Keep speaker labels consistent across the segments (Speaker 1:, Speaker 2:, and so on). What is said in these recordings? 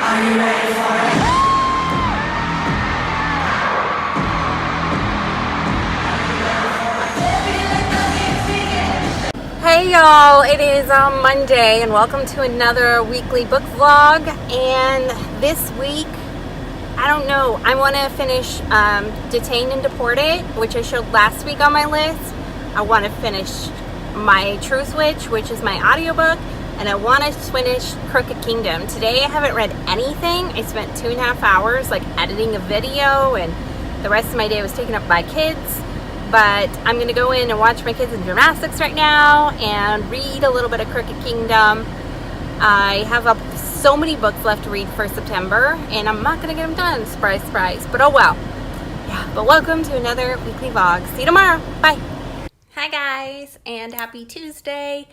Speaker 1: Hey y'all, it is Monday and welcome to another weekly book vlog. And this week, I don't know, I want to finish Detained and Deported, which I showed last week on my list. I want to finish my Truth Witch, which is my audiobook, and I want to finish Crooked Kingdom. Today I haven't read anything. I spent 2.5 hours like editing a video, and the rest of my day was taken up by kids. But I'm going to go in and watch my kids in gymnastics right now and read a little bit of Crooked Kingdom. I have so many books left to read for September, and I'm not going to get them done. Surprise, surprise. But oh well. Yeah, but welcome to another weekly vlog. See you tomorrow. Bye. Hi guys, and happy Tuesday.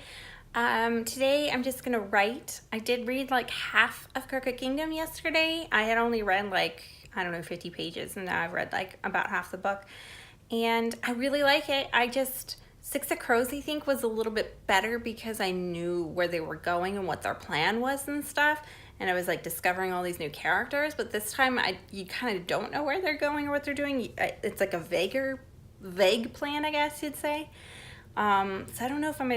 Speaker 1: Today I'm just going to write. I did read like half of Crooked Kingdom yesterday. I had only read like, 50 pages, and now I've read like about half the book. And I really like it. Six of Crows, I think, was a little bit better because I knew where they were going and what their plan was and stuff. And I was like discovering all these new characters. But this time, you kind of don't know where they're going or what they're doing. It's like a vague plan, I guess you'd say. So I don't know if I'm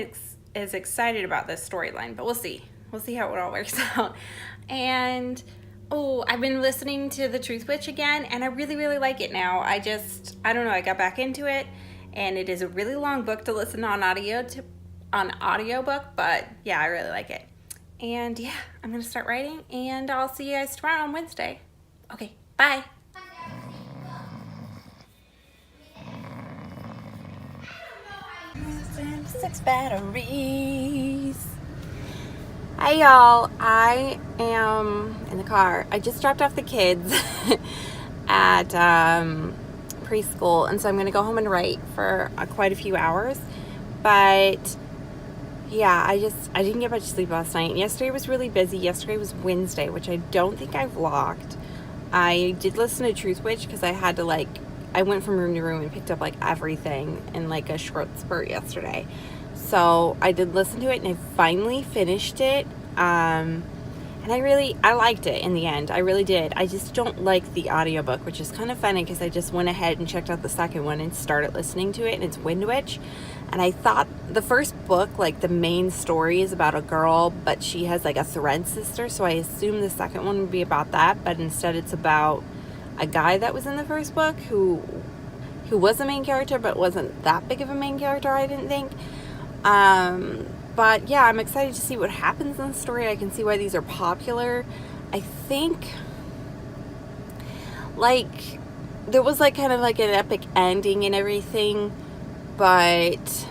Speaker 1: as excited about this storyline, but we'll see. We'll see how it all works out. And oh, I've been listening to The Truth Witch again, and I really, really like it now. I don't know, I got back into it, and it is a really long book to listen on audiobook, but yeah, I really like it. And yeah, I'm going to start writing, and I'll see you guys tomorrow on Wednesday. Okay, bye. 6 batteries. Hey y'all, I am in the car. I just dropped off the kids at preschool, and so I'm going to go home and write for quite a few hours. But yeah, I didn't get much sleep last night. Yesterday was really busy. Yesterday was Wednesday, which I don't think I vlogged. I did listen to Truth Witch because I had to I went from room to room and picked up like everything in like a short spurt yesterday. So I did listen to it, and I finally finished it. And I liked it in the end. I really did. I just don't like the audiobook, which is kind of funny because I just went ahead and checked out the second one and started listening to it, and it's Wind Witch. And I thought the first book, like the main story is about a girl, but she has like a thread sister. So I assumed the second one would be about that, but instead it's about a guy that was in the first book who was the main character, but wasn't that big of a main character, I didn't think. But yeah, I'm excited to see what happens in the story. I can see why these are popular. I think like there was like kind of like an epic ending and everything, but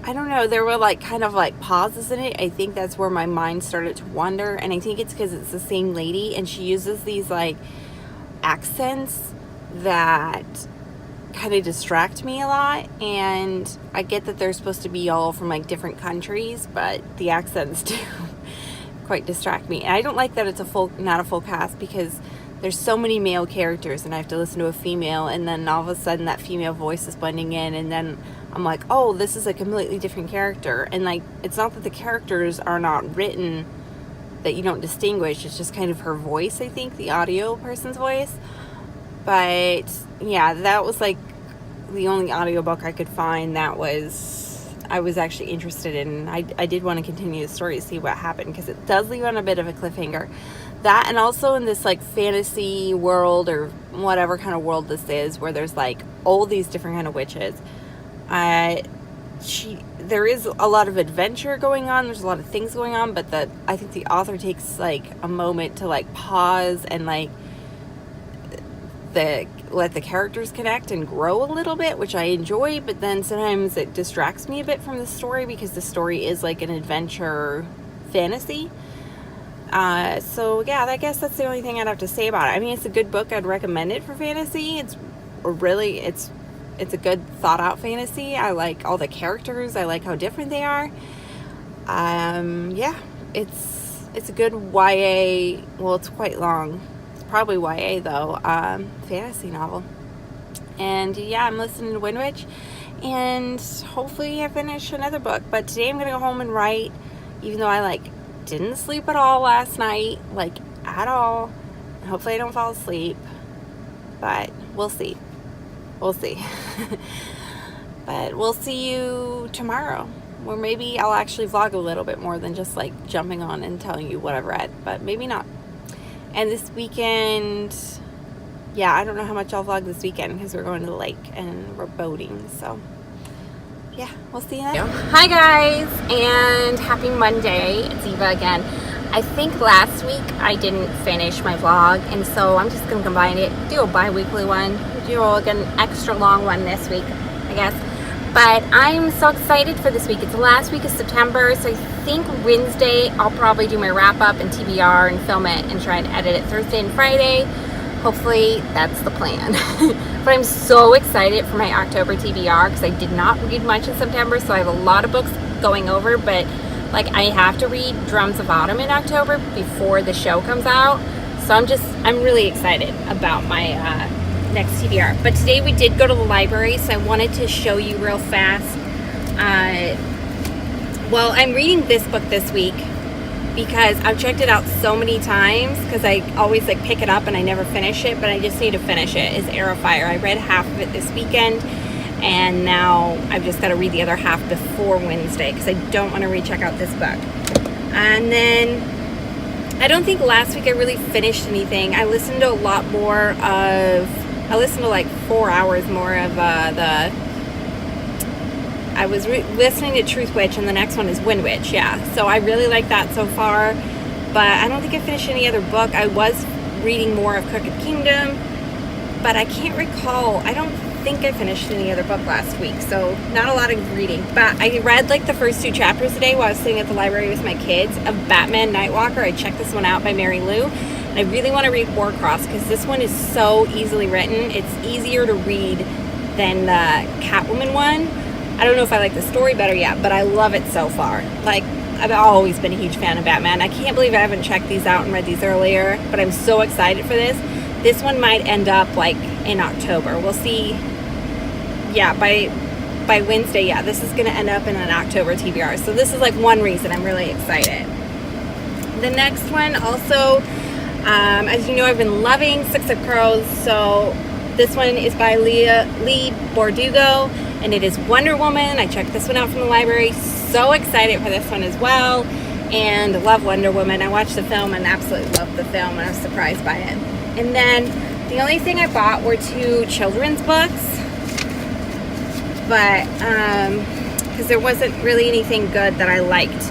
Speaker 1: I don't know, there were like kind of like pauses in it. I think that's where my mind started to wander, and I think it's because it's the same lady, and she uses these like accents that kind of distract me a lot. And I get that they're supposed to be all from like different countries, but the accents do quite distract me. And I don't like that it's not a full cast, because there's so many male characters and I have to listen to a female, and then all of a sudden that female voice is blending in, and then I'm like, oh, this is a completely different character. And like, it's not that the characters are not written that you don't distinguish, it's just kind of her voice, I think, the audio person's voice. But yeah, that was like the only audiobook I could find that I was actually interested in. I did want to continue the story to see what happened, because it does leave on a bit of a cliffhanger. That, and also in this like fantasy world, or whatever kind of world this is, where there's like all these different kind of witches. There is a lot of adventure going on. There's a lot of things going on, but I think the author takes like a moment to like pause and like let the characters connect and grow a little bit, which I enjoy. But then sometimes it distracts me a bit from the story, because the story is like an adventure fantasy. So yeah, I guess that's the only thing I'd have to say about it. I mean, it's a good book. I'd recommend it for fantasy. It's a good thought out fantasy. I like all the characters. I like how different they are. Yeah, it's a good YA. Well, it's quite long. It's probably YA though. Fantasy novel. And yeah, I'm listening to Wind Witch, and hopefully I finish another book. But today I'm gonna go home and write, even though I like didn't sleep at all last night, like at all. Hopefully I don't fall asleep, but we'll see. We'll see. But we'll see you tomorrow. Or maybe I'll actually vlog a little bit more than just like jumping on and telling you what I've read, but maybe not. And this weekend, yeah, I don't know how much I'll vlog this weekend because we're going to the lake and we're boating. So yeah, we'll see you then. Hi guys, and happy Monday. It's Eva again. I think last week I didn't finish my vlog, and so I'm just gonna combine it, do a bi-weekly one, do like an extra long one this week, I guess. But I'm so excited for this week. It's the last week of September, so I think Wednesday I'll probably do my wrap-up and TBR and film it and try and edit it Thursday and Friday. Hopefully that's the plan. But I'm so excited for my October TBR because I did not read much in September, so I have a lot of books going over, but like I have to read Drums of Autumn in October before the show comes out. So I'm really excited about my next TBR. But today we did go to the library, so I wanted to show you real fast. Well, I'm reading this book this week because I've checked it out so many times because I always like pick it up and I never finish it, but I just need to finish it. It's Heir of Fire. I read half of it this weekend, and now I've just got to read the other half before Wednesday because I don't want to recheck out this book. And then I don't think last week I really finished anything. I listened to a lot more of I listened to like 4 hours more of I was listening to Truth Witch, and the next one is Wind Witch, yeah. So I really like that so far, but I don't think I finished any other book. I was reading more of Crooked Kingdom, but I can't recall. I don't think I finished any other book last week, so not a lot of reading. But I read like the first 2 chapters today while I was sitting at the library with my kids of Batman Nightwalker. I checked this one out by Mary Lou. I really want to read Warcross because this one is so easily written. It's easier to read than the Catwoman one. I don't know if I like the story better yet, but I love it so far. Like, I've always been a huge fan of Batman. I can't believe I haven't checked these out and read these earlier, but I'm so excited for this. This one might end up like in October. We'll see. Yeah, by Wednesday, yeah, this is going to end up in an October TBR. So this is like one reason I'm really excited. The next one also, as you know, I've been loving Six of Crows, so this one is by Leigh Bardugo, and it is Wonder Woman. I checked this one out from the library. So excited for this one as well, and love Wonder Woman. I watched the film and absolutely loved the film, and I was surprised by it. And then the only thing I bought were 2 children's books, but because there wasn't really anything good that I liked.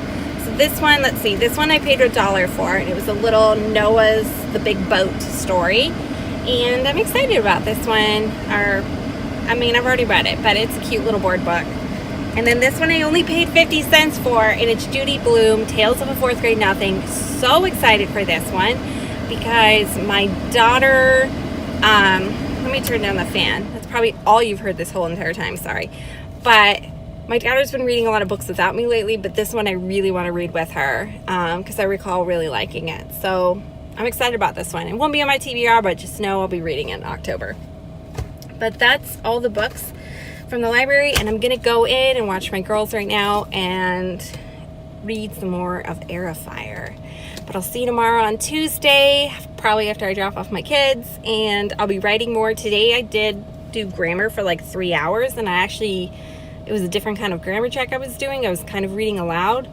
Speaker 1: This one, let's see, this one I paid $1 for, and it was a little Noah's The Big Boat story, and I'm excited about this one. I've already read it, but it's a cute little board book. And then this one I only paid 50 cents for, and it's Judy Blume, Tales of a Fourth Grade Nothing. So excited for this one because my daughter, let me turn down the fan. That's probably all you've heard this whole entire time, sorry. But my daughter's been reading a lot of books without me lately, but this one I really want to read with her because I recall really liking it. So I'm excited about this one. It won't be on my TBR, but just know I'll be reading it in October. But that's all the books from the library, and I'm going to go in and watch my girls right now and read some more of Heir of Fire. But I'll see you tomorrow on Tuesday, probably after I drop off my kids, and I'll be writing more. Today I did do grammar for like 3 hours, and it was a different kind of grammar check I was doing. I was kind of reading aloud,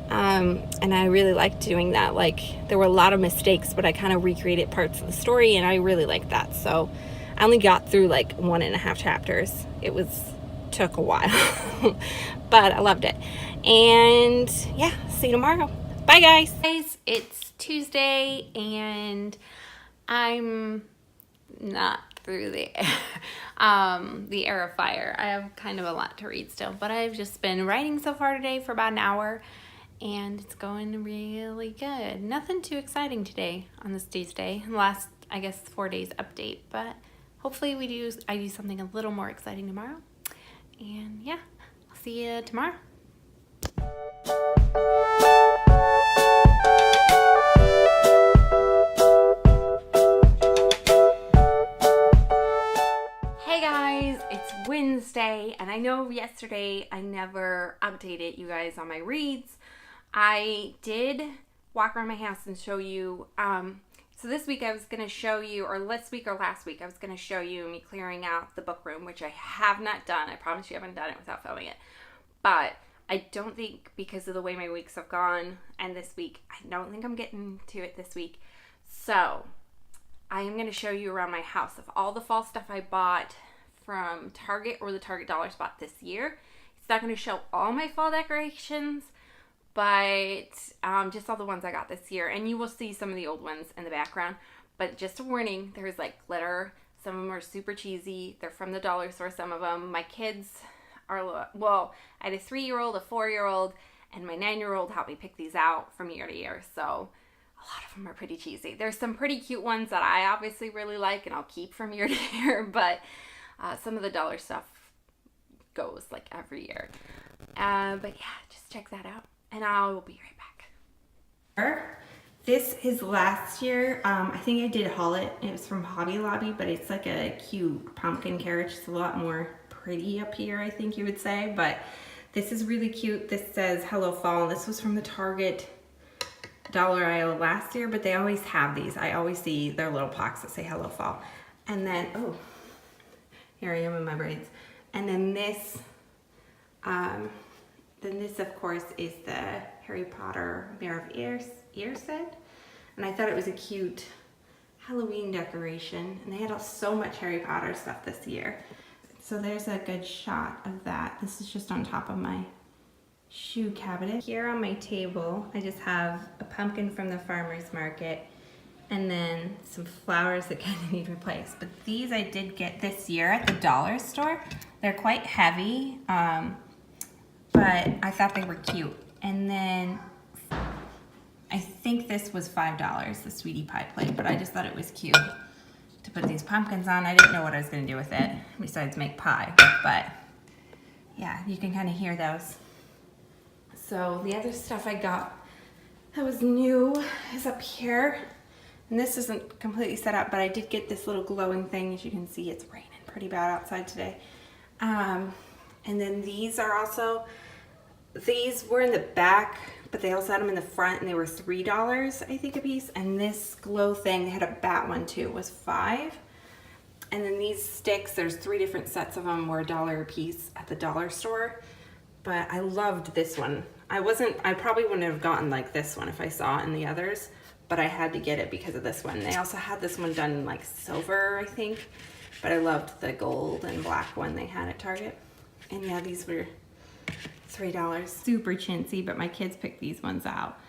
Speaker 1: and I really liked doing that. Like, there were a lot of mistakes, but I kind of recreated parts of the story, and I really liked that. So I only got through like 1.5 chapters. It took a while, but I loved it. And yeah, see you tomorrow. Bye guys. It's Tuesday, and I'm not through the Heir of Fire. I have kind of a lot to read still, but I've just been writing so far today for about an hour, and it's going really good. Nothing too exciting today on this Tuesday. Last, I guess, 4 days update, but hopefully I do something a little more exciting tomorrow. And yeah, I'll see you tomorrow. It's Wednesday, and I know yesterday I never updated you guys on my reads. I did walk around my house and show you. So this week I was going to show you, or this week or last week, I was going to show you me clearing out the book room, which I have not done. I promise you I haven't done it without filming it. But I don't think, because of the way my weeks have gone, and this week, I don't think I'm getting to it this week. So I am going to show you around my house of all the fall stuff I bought from Target or the Target Dollar Spot this year. It's not going to show all my fall decorations, but just all the ones I got this year. And you will see some of the old ones in the background. But just a warning, there's like glitter. Some of them are super cheesy. They're from the dollar store, some of them. My kids are, well, I had a 3-year-old, a 4-year-old, and my 9-year-old helped me pick these out from year to year. So a lot of them are pretty cheesy. There's some pretty cute ones that I obviously really like and I'll keep from year to year. But some of the dollar stuff goes like every year. But yeah, just check that out. And I will be right back. This is last year. I think I did haul it. It was from Hobby Lobby, but it's like a cute pumpkin carriage. It's a lot more pretty up here, I think you would say. But this is really cute. This says Hello Fall. This was from the Target dollar aisle last year, but they always have these. I always see their little plaques that say Hello Fall. And then, oh, here I am in my braids. And then this, of course, is the Harry Potter Mayor of Earset. And I thought it was a cute Halloween decoration. And they had so much Harry Potter stuff this year. So there's a good shot of that. This is just on top of my shoe cabinet. Here on my table, I just have a pumpkin from the farmer's market and then some flowers that kind of need replaced. But these I did get this year at the dollar store. They're quite heavy, but I thought they were cute. And then I think this was $5, the Sweetie Pie plate, but I just thought it was cute to put these pumpkins on. I didn't know what I was gonna do with it besides make pie, but yeah, you can kind of hear those. So the other stuff I got that was new is up here. And this isn't completely set up, but I did get this little glowing thing. As you can see, it's raining pretty bad outside today. And then these are also, these were in the back, but they also had them in the front, and they were $3, I think, a piece. And this glow thing, they had a bat one too, was $5. And then these sticks, there's 3 different sets of them, were $1 a piece at the dollar store. But I loved this one. I probably wouldn't have gotten like this one if I saw it in the others, but I had to get it because of this one. They also had this one done in like silver, I think, but I loved the gold and black one they had at Target. And yeah, these were $3. Super chintzy, but my kids picked these ones out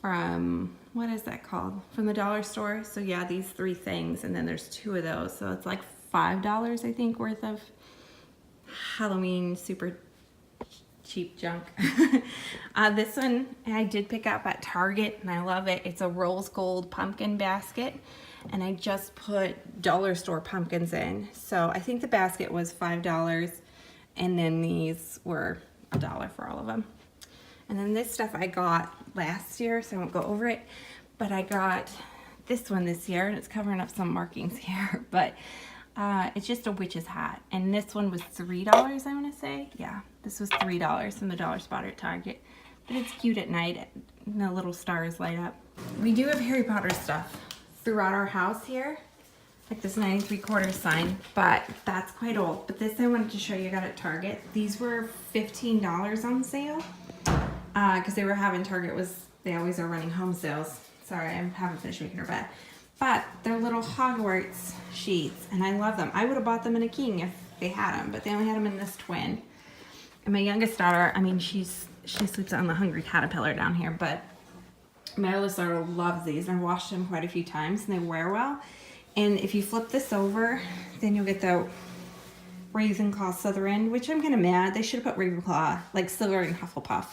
Speaker 1: from, what is that called? From the dollar store. So yeah, these 3 things, and then there's 2 of those. So it's like $5, I think, worth of Halloween super cheap junk. This one I did pick up at Target, and I love it. It's a rose gold pumpkin basket, and I just put dollar store pumpkins in. So I think the basket was $5, and then these were $1 for all of them. And then this stuff I got last year, so I won't go over it, but I got this one this year, and it's covering up some markings here, but it's just a witch's hat, and this one was $3, I want to say. Yeah, this was $3 from the dollar spot at Target, but it's cute at night, and the little stars light up. We do have Harry Potter stuff throughout our house here, like this 9¾ sign, but that's quite old. But this I wanted to show you, I got at Target. These were $15 on sale, because they were having, they always are running home sales. Sorry, I haven't finished making her bed. But they're little Hogwarts sheets, and I love them. I would have bought them in a king if they had them, but they only had them in this twin. And my youngest daughter, I mean, she sleeps on the Hungry Caterpillar down here, but my oldest daughter loves these, and I've washed them quite a few times, and they wear well. And if you flip this over, then you'll get the Ravenclaw Slytherin, which I'm kind of mad. They should have put Ravenclaw, like Slytherin Hufflepuff.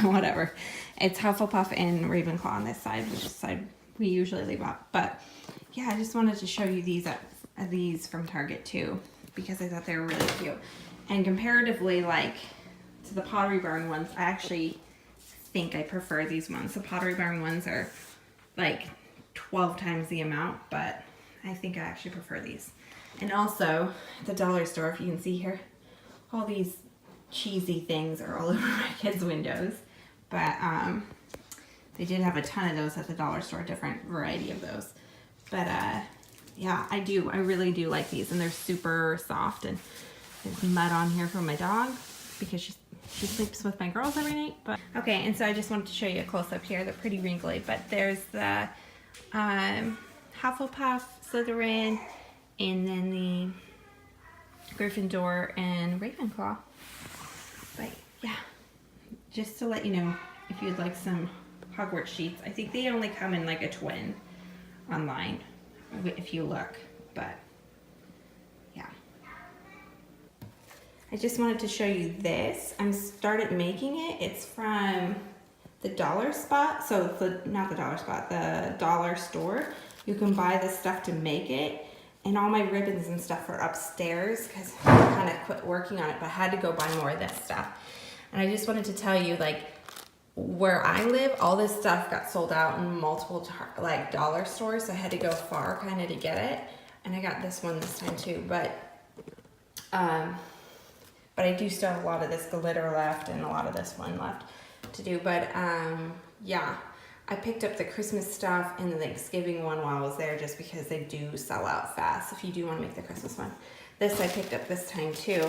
Speaker 1: Whatever. It's Hufflepuff and Ravenclaw on this side, which is the side we usually leave up. But yeah, I just wanted to show you these from Target too, because I thought they were really cute. And comparatively, like, to the Pottery Barn ones, I actually think I prefer these ones. The Pottery Barn ones are like 12 times the amount, but I think I actually prefer these. And also, at the dollar store, if you can see here, all these cheesy things are all over my kids' windows. But They did have a ton of those at the dollar store, different variety of those. But yeah, I really do like these, and they're super soft. And there's mud on here from my dog because she sleeps with my girls every night. But okay, and so I just wanted to show you a close-up here. They're pretty wrinkly, but there's the Hufflepuff, Slytherin, and then the Gryffindor and Ravenclaw. But yeah, just to let you know, if you'd like some Hogwarts sheets, I think they only come in like a twin online if you look, but yeah. I just wanted to show you this. I started making it. It's from the Dollar Spot. So not the Dollar Spot, the dollar store. You can buy this stuff to make it. And all my ribbons and stuff are upstairs because I kind of quit working on it, but I had to go buy more of this stuff. And I just wanted to tell you, like, where I live, all this stuff got sold out in multiple like dollar stores, so I had to go far kind of to get it. And I got this one this time too, but I do still have a lot of this glitter left and a lot of this one left to do. But yeah, I picked up the Christmas stuff and the Thanksgiving one while I was there just because they do sell out fast if you do want to make the Christmas one. This I picked up this time too.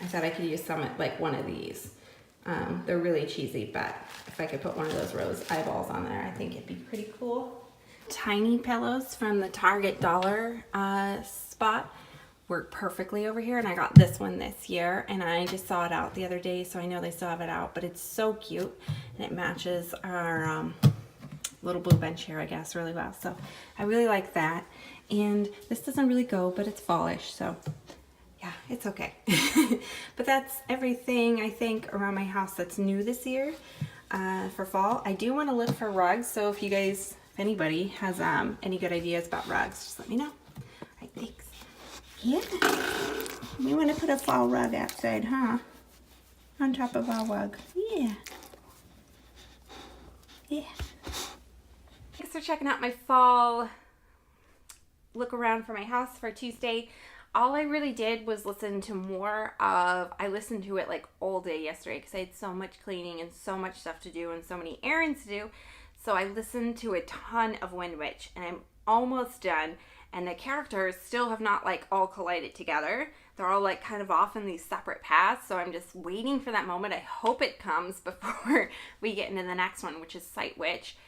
Speaker 1: I thought I could use some, like one of these. They're really cheesy, but if I could put one of those rose eyeballs on there, I think it'd be pretty cool. Tiny pillows from the Target dollar spot work perfectly over here, and I got this one this year, and I just saw it out the other day, so I know they still have it out, but it's so cute, and it matches our little blue bench here, I guess, really well. So I really like that, and this doesn't really go, but it's fallish, so yeah, it's okay. But that's everything, I think, around my house that's new this year for fall. I do want to look for rugs, so if you guys, if anybody has any good ideas about rugs, just let me know. All right, thanks. Yeah, we want to put a fall rug outside, huh? On top of our rug. Yeah. Yeah. Thanks for checking out my fall look around for my house for Tuesday. All I really did was listen to more of, I listened to it like all day yesterday because I had so much cleaning and so much stuff to do and so many errands to do. So I listened to a ton of Wind Witch, and I'm almost done. And the characters still have not like all collided together. They're all like kind of off in these separate paths. So I'm just waiting for that moment. I hope it comes before we get into the next one, which is Sight Witch.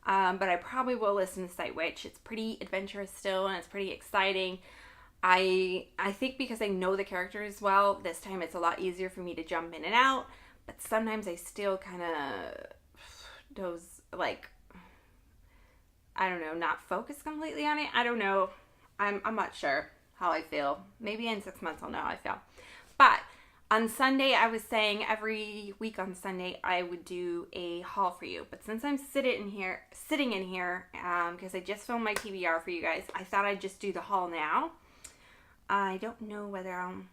Speaker 1: But I probably will listen to Sight Witch. It's pretty adventurous still, and it's pretty exciting. I think because I know the characters well, this time it's a lot easier for me to jump in and out. But sometimes I still kind of those like, I don't know, not focus completely on it. I don't know. I'm not sure how I feel. Maybe in 6 months I'll know how I feel. But on Sunday, I was saying every week on Sunday I would do a haul for you. But since I'm sitting in here, because I just filmed my TBR for you guys, I thought I'd just do the haul now. I don't know whether I'll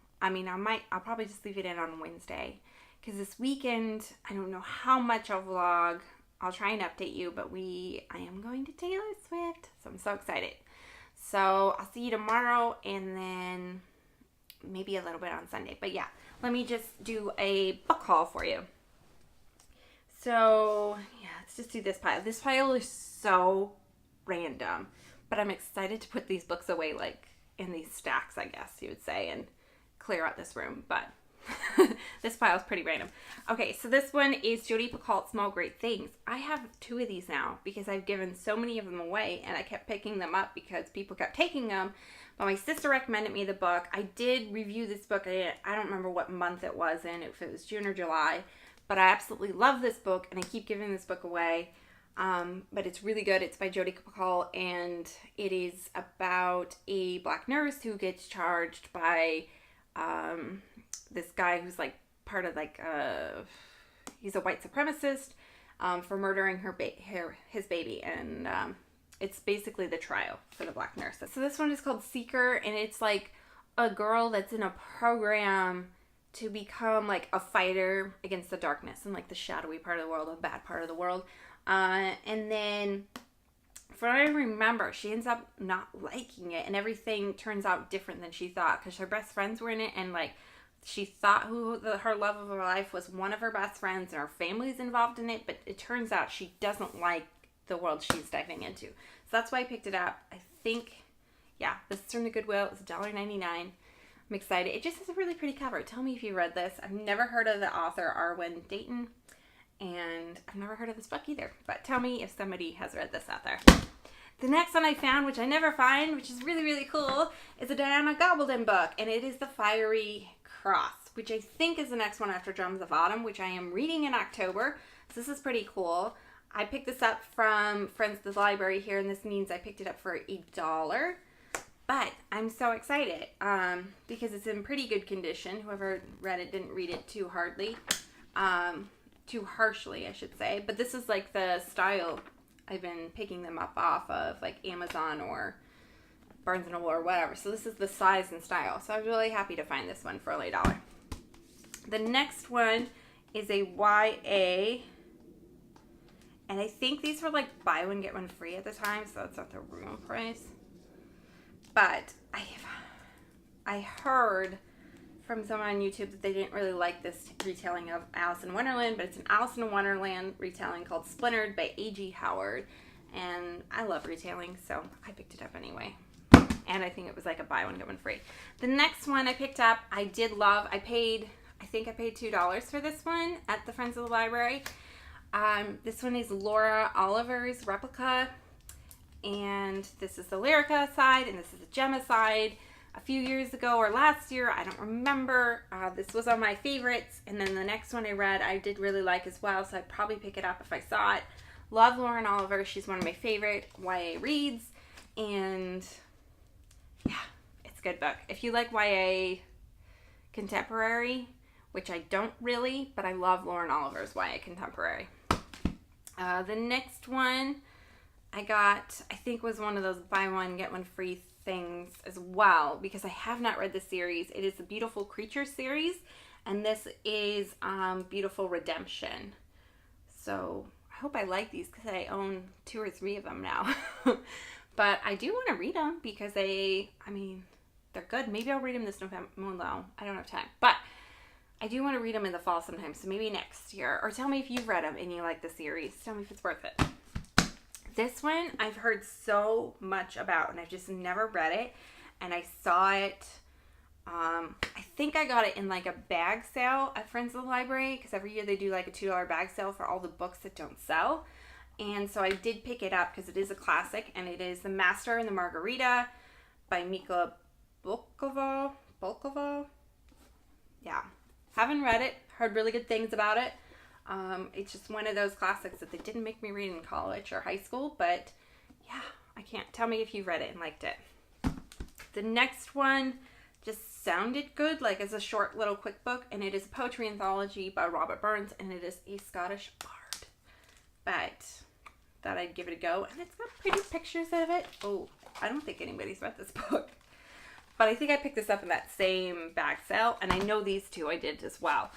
Speaker 1: probably just leave it in on Wednesday. Because this weekend, I don't know how much I'll vlog. I'll try and update you, but I am going to Taylor Swift, so I'm so excited. So I'll see you tomorrow, and then maybe a little bit on Sunday. But yeah, let me just do a book haul for you. So yeah, let's just do this pile. This pile is so random, but I'm excited to put these books away, like in these stacks, I guess you would say, and clear out this room, but this pile is pretty random. Okay, so this one is Jodi Picoult, Small Great Things. I have 2 of these now because I've given so many of them away, and I kept picking them up because people kept taking them. But my sister recommended me the book. I did review this book. I don't remember what month it was in, if it was June or July. But I absolutely love this book, and I keep giving this book away. But it's really good. It's by Jodi Picoult, and it is about a black nurse who gets charged by this guy who's like part of like he's a white supremacist for murdering his baby, and it's basically the trial for the black nurse. So this one is called Seeker, and it's like a girl that's in a program to become like a fighter against the darkness and like the shadowy part of the world, the bad part of the world. And then from what I remember, she ends up not liking it, and everything turns out different than she thought because her best friends were in it, and like she thought her love of her life was one of her best friends, and her family's involved in it, but it turns out she doesn't like the world she's diving into. So that's why I picked it up. I think, yeah, this is from the Goodwill. It's $1.99. I'm excited. It just has a really pretty cover. Tell me if you read this. I've never heard of the author, Arwen Dayton, and I've never heard of this book either. But tell me if somebody has read this out there. The next one I found, which I never find, which is really, really cool, is a Diana Gabaldon book, and it is The Fiery Cross, which I think is the next one after Drums of Autumn, which I am reading in October. So this is pretty cool. I picked this up from Friends of the Library here, and this means I picked it up for $1. But I'm so excited because it's in pretty good condition. Whoever read it didn't read it too harshly, I should say. But this is like the style I've been picking them up off of, like Amazon or Barnes & Noble or whatever. So this is the size and style. So I was really happy to find this one for only $1. The next one is a YA. And I think these were like buy one, get one free at the time. So that's not the real price. But I heard from someone on YouTube that they didn't really like this retelling of Alice in Wonderland, but it's an Alice in Wonderland retelling called Splintered by A.G. Howard, and I love retelling, so I picked it up anyway, and I think it was like a buy one, get one free. The next one I picked up, I did love. I think I paid $2 for this one at the Friends of the Library. This one is Laura Oliver's Replica, and this is the Lyrica side, and this is the Gemma side. A few years ago or last year, I don't remember. This was on my favorites, and then the next one I read I did really like as well, so I'd probably pick it up if I saw it. Love Lauren Oliver. She's one of my favorite YA reads, and yeah, it's a good book. If you like YA contemporary, which I don't really, but I love Lauren Oliver's YA contemporary. The next one I got, I think, was one of those buy one, get one free things as well, because I have not read the series. It is the Beautiful Creature series, and this is Beautiful Redemption. So I hope I like these because I own 2 or 3 of them now. But I do want to read them because they're good. Maybe I'll read them this November. Well, no, I don't have time. But I do want to read them in the fall sometime, so maybe next year. Or tell me if you've read them and you like the series. Tell me if it's worth it. This one I've heard so much about, and I've just never read it. And I saw it, I think I got it in like a bag sale at Friends of the Library, because every year they do like a $2 bag sale for all the books that don't sell. And so I did pick it up because it is a classic, and it is The Master and the Margarita by Mika Bulkova. Yeah. Haven't read it, heard really good things about it. It's just one of those classics that they didn't make me read in college or high school, but yeah, I can't. Tell me if you read it and liked it. The next one just sounded good, like it's a short little quick book, and it is a poetry anthology by Robert Burns, and it is a Scottish bard. But thought I'd give it a go, and it's got pretty pictures of it. Oh, I don't think anybody's read this book. But I think I picked this up in that same bag sale, and I know these two I did as well.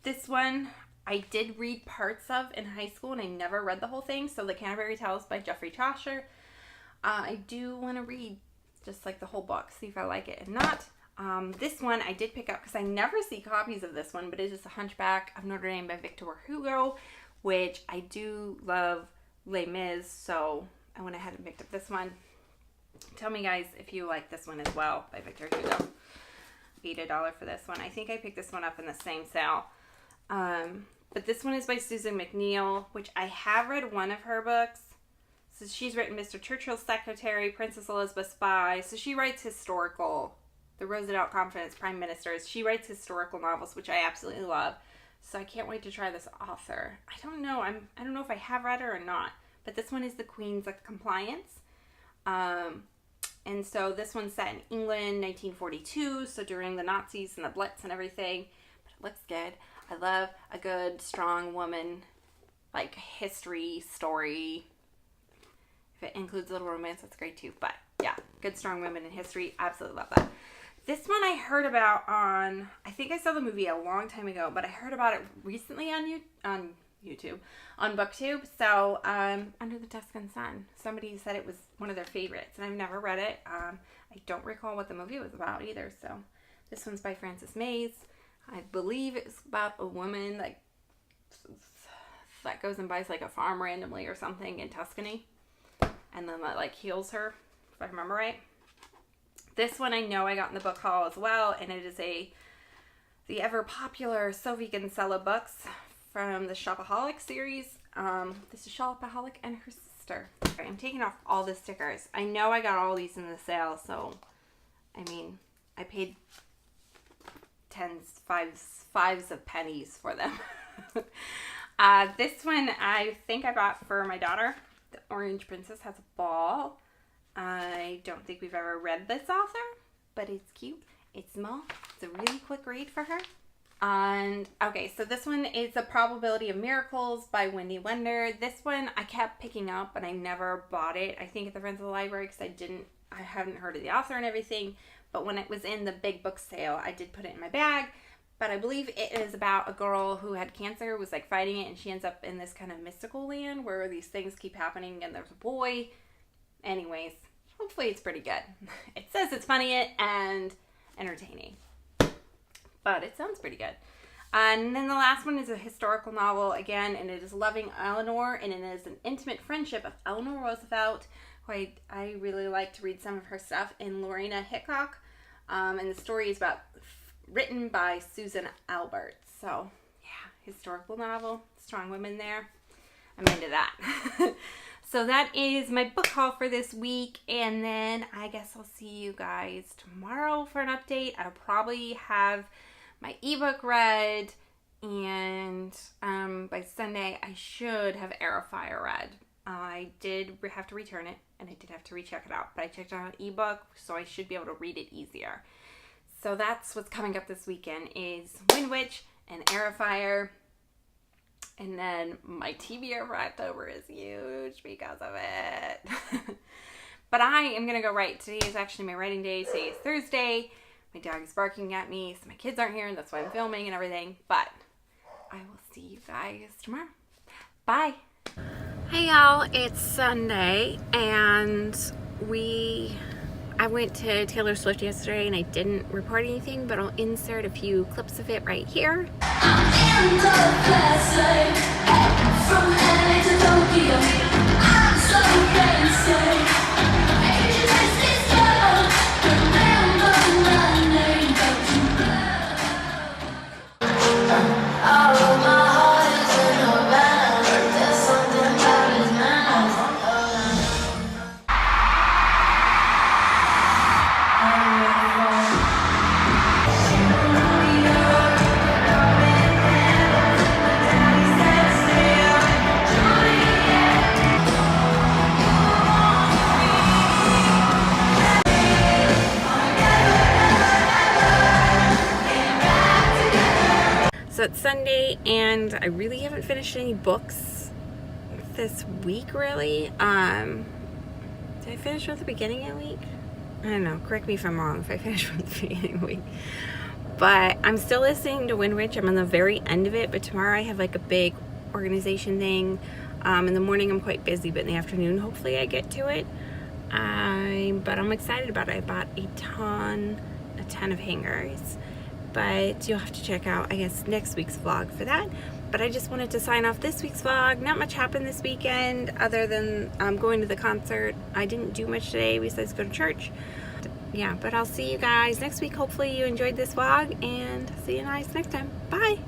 Speaker 1: This one I did read parts of in high school, and I never read the whole thing. So The Canterbury Tales by Geoffrey Chaucer. I do want to read just like the whole book, see if I like it and not. This one I did pick up because I never see copies of this one, but it is The Hunchback of Notre Dame by Victor Hugo, which I do love Les Mis, so I went ahead and picked up this one. Tell me, guys, if you like this one as well by Victor Hugo. Paid $1 for this one. I think I picked this one up in the same sale. But this one is by Susan McNeill, which I have read one of her books. So she's written Mr. Churchill's Secretary, Princess Elizabeth's Spy. So she writes historical, The Roosevelt Confidence Prime Ministers. She writes historical novels, which I absolutely love. So I can't wait to try this author. I don't know. I don't know if I have read her or not. But this one is The Queen's Compliance. And so this one's set in England, 1942. So during the Nazis and the Blitz and everything. But it looks good. I love a good, strong woman, like, history story. If it includes a little romance, that's great too. But yeah, good, strong women in history. Absolutely love that. This one I heard about on, I think I saw the movie a long time ago, but I heard about it recently on YouTube, on BookTube. So, Under the Tuscan Sun. Somebody said it was one of their favorites, and I've never read it. I don't recall what the movie was about either, so This one's by Frances Mays. I believe it's about a woman that goes and buys like a farm randomly or something in Tuscany, and then that like heals her, if I remember right. This one I know I got in the book haul as well, and it is the ever popular Sophie Kinsella books from the Shopaholic series. This is Shopaholic and her sister. Right, I'm taking off all the stickers. I know I got all these in the sale, so I mean, I paid fives of pennies for them. This one I think I bought for my daughter. The Orange Princess Has a Ball. I don't think we've ever read this author, but it's cute. It's small. It's a really quick read for her. And okay, so this one is The Probability of Miracles by Wendy Wender. This one I kept picking up, but I never bought it. I think at the Friends of the Library because I hadn't heard of the author and everything. But when it was in the big book sale, I did put it in my bag. But I believe it is about a girl who had cancer, was like fighting it, and she ends up in this kind of mystical land where these things keep happening, and there's a boy. Anyways, hopefully it's pretty good. It says it's funny and entertaining, but it sounds pretty good. And then the last one is a historical novel again, and it is Loving Eleanor, and it is an intimate friendship of Eleanor Roosevelt, who I really like to read some of her stuff, and Lorena Hickok. And the story is written by Susan Albert. So yeah, historical novel, strong women there. I'm into that. So that is my book haul for this week, and then I guess I'll see you guys tomorrow for an update. I'll probably have my ebook read, and by Sunday I should have Air of Fire read. I did have to return it, and I did have to recheck it out, but I checked it out on ebook, so I should be able to read it easier. So that's what's coming up this weekend is Wind Witch and Air of Fire. And then my TBR for October is huge because of it. But I am going to go write. Today is actually my writing day. Today is Thursday. My dog is barking at me, so my kids aren't here, and that's why I'm filming and everything. But I will see you guys tomorrow. Bye. Hey y'all, it's Sunday, and I went to Taylor Swift yesterday, and I didn't report anything, but I'll insert a few clips of it right here. I'm in the classic, from LA to Tokyo. I'm so fancy. Maybe this is love. Remember my name, don't you know? Oh, my heart is in a band. There's something about his mouth. So it's Sunday, and I really haven't finished any books this week, really. Did I finish with the beginning of the week? I don't know. Correct me if I'm wrong if I finished with the beginning of the week. But I'm still listening to Wind Witch. I'm on the very end of it, but tomorrow I have like a big organization thing. In the morning I'm quite busy, but in the afternoon hopefully I get to it. But I'm excited about it. I bought a ton of hangers. But you'll have to check out, I guess, next week's vlog for that. But I just wanted to sign off this week's vlog. Not much happened this weekend other than going to the concert. I didn't do much today besides go to church. Yeah, but I'll see you guys next week. Hopefully you enjoyed this vlog, and see you guys next time. Bye!